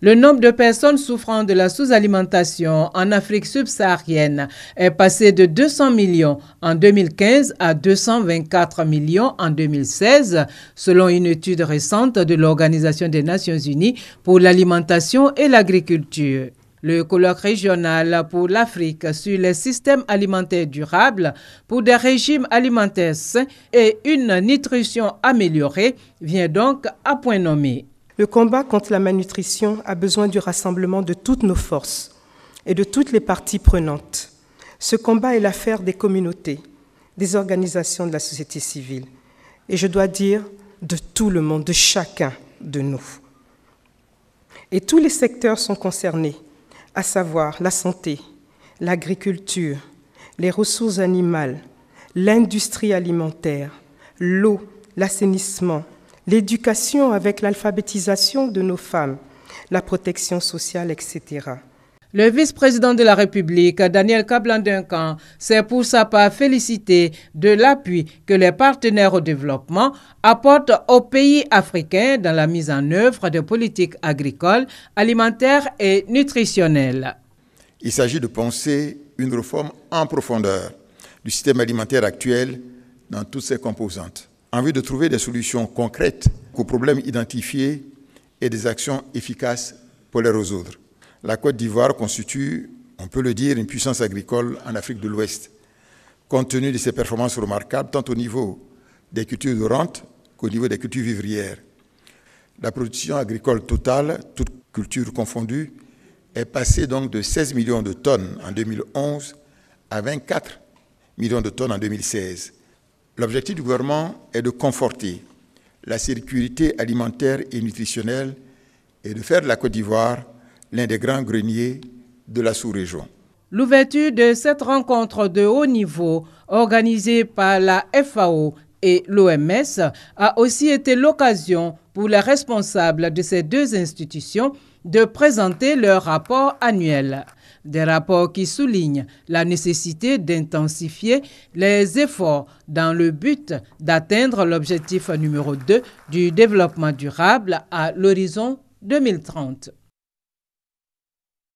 Le nombre de personnes souffrant de la sous-alimentation en Afrique subsaharienne est passé de 200 millions en 2015 à 224 millions en 2016, selon une étude récente de l'Organisation des Nations Unies pour l'alimentation et l'agriculture. Le colloque régional pour l'Afrique sur les systèmes alimentaires durables pour des régimes alimentaires sains et une nutrition améliorée vient donc à point nommé. Le combat contre la malnutrition a besoin du rassemblement de toutes nos forces et de toutes les parties prenantes. Ce combat est l'affaire des communautés, des organisations de la société civile et je dois dire de tout le monde, de chacun de nous. Et tous les secteurs sont concernés, à savoir la santé, l'agriculture, les ressources animales, l'industrie alimentaire, l'eau, l'assainissement, l'éducation avec l'alphabétisation de nos femmes, la protection sociale, etc. Le vice-président de la République, Daniel Kablan-Duncan, s'est pour sa part félicité de l'appui que les partenaires au développement apportent aux pays africains dans la mise en œuvre de politiques agricoles, alimentaires et nutritionnelles. Il s'agit de penser une réforme en profondeur du système alimentaire actuel dans toutes ses composantes, en vue de trouver des solutions concrètes aux problèmes identifiés et des actions efficaces pour les résoudre. La Côte d'Ivoire constitue, on peut le dire, une puissance agricole en Afrique de l'Ouest, compte tenu de ses performances remarquables tant au niveau des cultures de rente qu'au niveau des cultures vivrières. La production agricole totale, toutes cultures confondues, est passée donc de 16 millions de tonnes en 2011 à 24 millions de tonnes en 2016. L'objectif du gouvernement est de conforter la sécurité alimentaire et nutritionnelle et de faire de la Côte d'Ivoire l'un des grands greniers de la sous-région. L'ouverture de cette rencontre de haut niveau organisée par la FAO et l'OMS a aussi été l'occasion pour les responsables de ces deux institutions de présenter leur rapport annuel. Des rapports qui soulignent la nécessité d'intensifier les efforts dans le but d'atteindre l'objectif numéro 2 du développement durable à l'horizon 2030.